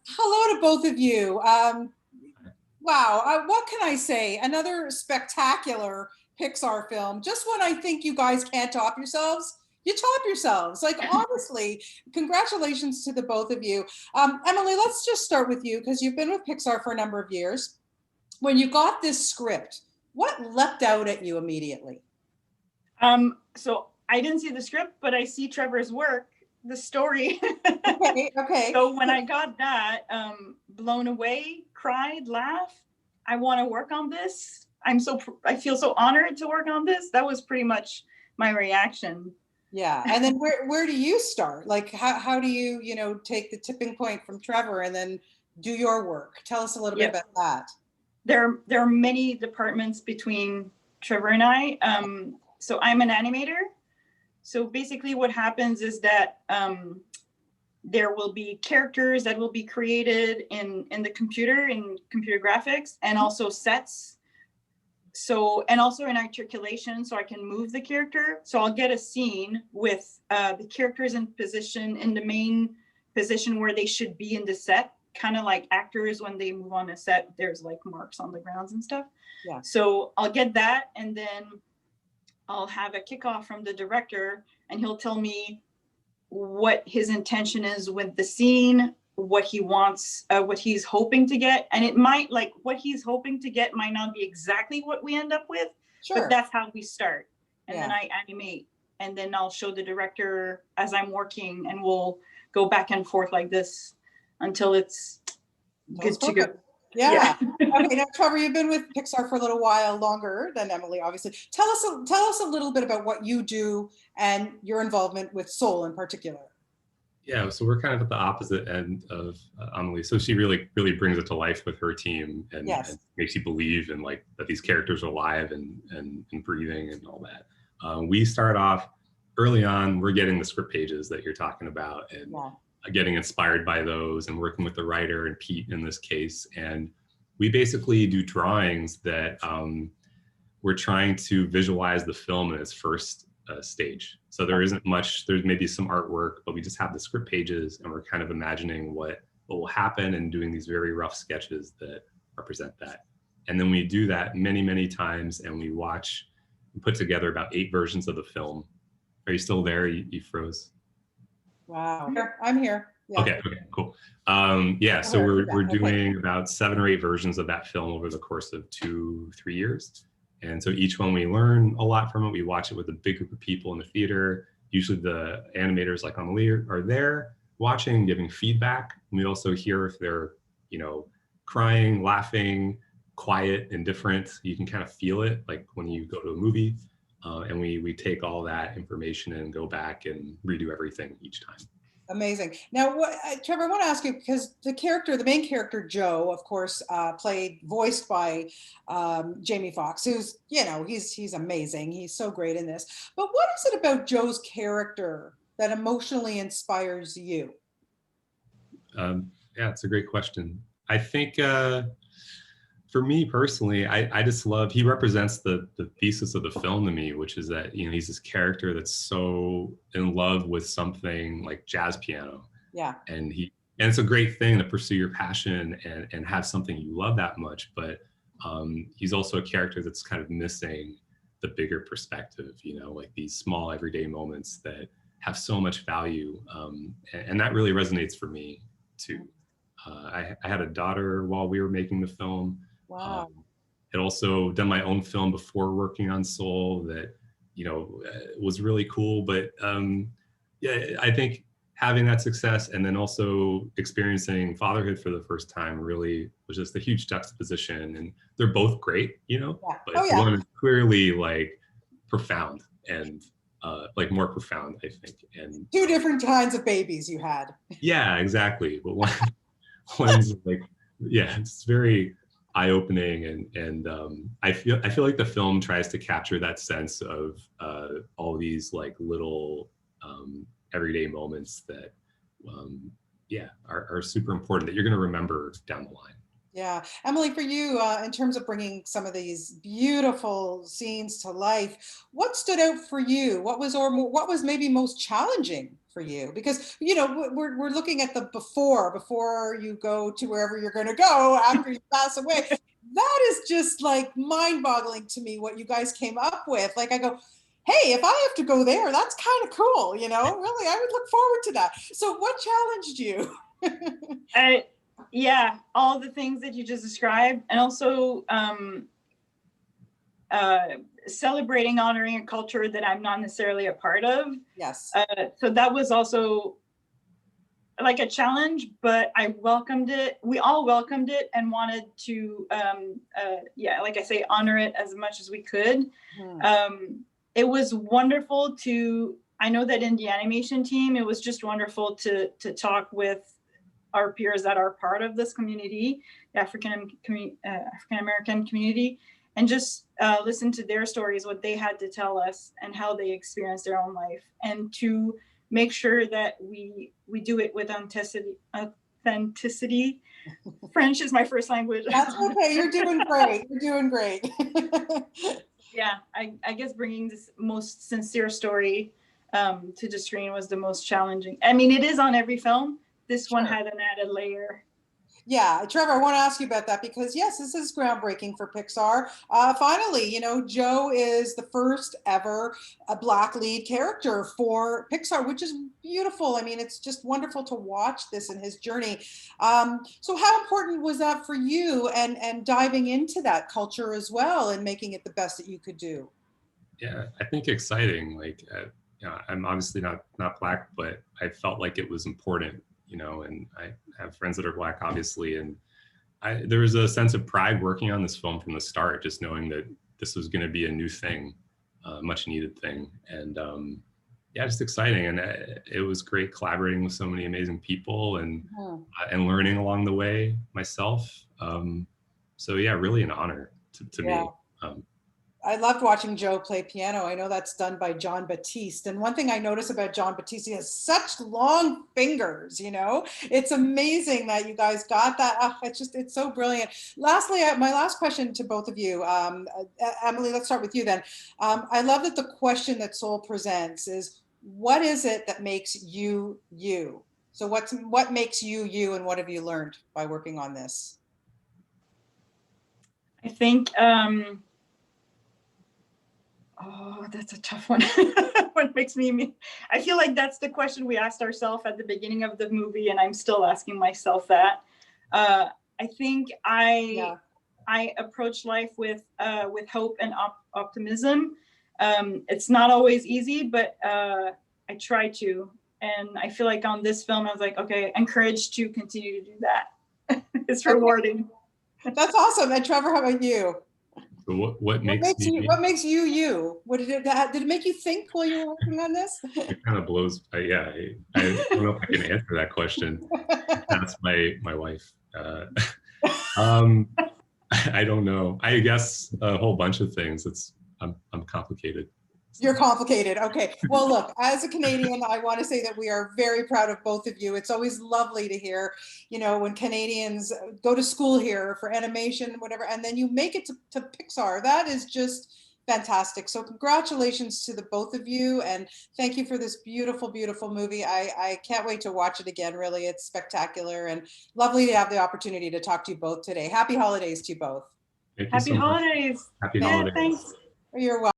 Hello to both of you. Wow, what can I say? Another spectacular Pixar film. Just when I think you guys can't top yourselves, you top yourselves. Like, honestly, congratulations to the both of you. Emilie, let's just start with you because you've been with Pixar for a number of years. When you got this script, what leapt out at you immediately? So I didn't see the script, but I see Trevor's work, the story. Okay. So when I got that, blown away, cried, laughed. I want to work on this. I feel so honored to work on this. That was pretty much my reaction. Yeah, and then where do you start? Like, how do you, take the tipping point from Trevor and then do your work? Tell us a little bit about that. There are many departments between Trevor and I. So I'm an animator. So basically what happens is that there will be characters that will be created in the computer, in computer graphics, and also sets. So, and also in articulation, so I can move the character. So I'll get a scene with the characters in position, in the main position where they should be in the set, kind of like actors when they move on a set, there's like marks on the grounds and stuff. Yeah. So I'll get that, and then I'll have a kickoff from the director, and he'll tell me what his intention is with the scene, what he wants, what he's hoping to get. And it might, like, what he's hoping to get might not be exactly what we end up with, Sure. But that's how we start. And then I animate, and then I'll show the director as I'm working, and we'll go back and forth like this until it's good to go. Yeah. Okay, now Trevor, you've been with Pixar for a little while, longer than Emilie, obviously. Tell us a little bit about what you do and your involvement with Soul in particular. Yeah, so we're kind of at the opposite end of Emilie. So she really brings it to life with her team, and makes you believe in, like, that these characters are alive and breathing and all that. We start off early on. We're getting the script pages that you're talking about, and getting inspired by those, and working with the writer and Pete in this case. And we basically do drawings that we're trying to visualize the film in its first stage. So there isn't much, there's maybe some artwork, but we just have the script pages, and we're kind of imagining what will happen and doing these very rough sketches that represent that. And then we do that many times, and we put together about 8 versions of the film. Are you still there? You froze. Wow, I'm here. Yeah. Okay, cool. So we're doing about 7 or 8 versions of that film over the course of 2-3 years. And so each one we learn a lot from it. We watch it with a big group of people in the theater. Usually the animators like Emilie are there watching, giving feedback. We also hear if they're, crying, laughing, quiet, indifferent. You can kind of feel it, like when you go to a movie. And we take all that information and go back and redo everything each time. Amazing. Now, Trevor, I want to ask you, because the main character, Joe, of course, voiced by Jamie Foxx, who's, he's amazing. He's so great in this. But what is it about Joe's character that emotionally inspires you? It's a great question. I think for me personally, I just love, he represents the thesis of the film to me, which is that, he's this character that's so in love with something like jazz piano. Yeah. And it's a great thing to pursue your passion and have something you love that much. But he's also a character that's kind of missing the bigger perspective, like these small everyday moments that have so much value. And that really resonates for me too. I had a daughter while we were making the film. Wow. Had also done my own film before working on Soul that, was really cool. But I think having that success and then also experiencing fatherhood for the first time really was just a huge juxtaposition. And they're both great, but one is clearly like profound and more profound, I think. And 2 different kinds of babies you had. Yeah, exactly. But one's like, it's very eye-opening, and I feel like the film tries to capture that sense of all these like little everyday moments that are super important that you're going to remember down the line. Yeah, Emilie, for you, in terms of bringing some of these beautiful scenes to life, what stood out for you? What was maybe most challenging for you? Because, you know, we're looking at the before you go to wherever you're going to go after you pass away. That is just like mind-boggling to me what you guys came up with. Like I go, hey, if I have to go there, that's kind of cool, you know, really, I would look forward to that. So what challenged you? Yeah, all the things that you just described, and also celebrating, honoring a culture that I'm not necessarily a part of. Yes. So that was also like a challenge, but I welcomed it. We all welcomed it and wanted to, yeah, like I say, honor it as much as we could. It was wonderful I know that in the animation team, it was just wonderful to talk with our peers that are part of this community, the African-American community, and just listen to their stories, what they had to tell us and how they experienced their own life, and to make sure that we do it with authenticity. French is my first language. That's okay. You're doing great. You're doing great. Yeah, I guess bringing this most sincere story to the screen was the most challenging. I mean, it is on every film. This one had an added layer. Yeah, Trevor, I want to ask you about that because yes, this is groundbreaking for Pixar. Finally, you know, Joe is the first ever Black lead character for Pixar, which is beautiful. I mean, it's just wonderful to watch this in his journey. So how important was that for you and diving into that culture as well and making it the best that you could do? Yeah, I think exciting. Like, you know, I'm obviously not Black, but I felt like it was important. You know, and I have friends that are Black, obviously, and there was a sense of pride working on this film from the start, just knowing that this was going to be a new thing, much needed thing, and yeah, just exciting. And it was great collaborating with so many amazing people and learning along the way myself. So yeah, really an honor to me. I loved watching Joe play piano. I know that's done by John Batiste. And one thing I notice about John Batiste, he has such long fingers, you know? It's amazing that you guys got that. Oh, it's so brilliant. Lastly, my last question to both of you, Emilie, let's start with you then. I love that the question that Soul presents is, what is it that makes you, you? So what makes you, you, and what have you learned by working on this? I think, oh, that's a tough one. What makes me, I feel like that's the question we asked ourselves at the beginning of the movie, and I'm still asking myself that. I think I approach life with hope and optimism. It's not always easy, but I try to. And I feel like on this film, I was like, okay, encouraged to continue to do that. It's rewarding. That's awesome. And Trevor, how about you? So what makes you? What makes you you? What did it make you think while you were working on this? It kind of blows. Yeah, I don't know if I can answer that question. That's my wife. I don't know. I guess a whole bunch of things. I'm complicated. You're complicated. Okay. Well, look, as a Canadian, I want to say that we are very proud of both of you. It's always lovely to hear, you know, when Canadians go to school here for animation, whatever, and then you make it to Pixar. That is just fantastic. So congratulations to the both of you. And thank you for this beautiful, beautiful movie. I can't wait to watch it again. Really, it's spectacular and lovely to have the opportunity to talk to you both today. Happy holidays to you both. Happy holidays. Happy holidays. Thanks. You're welcome.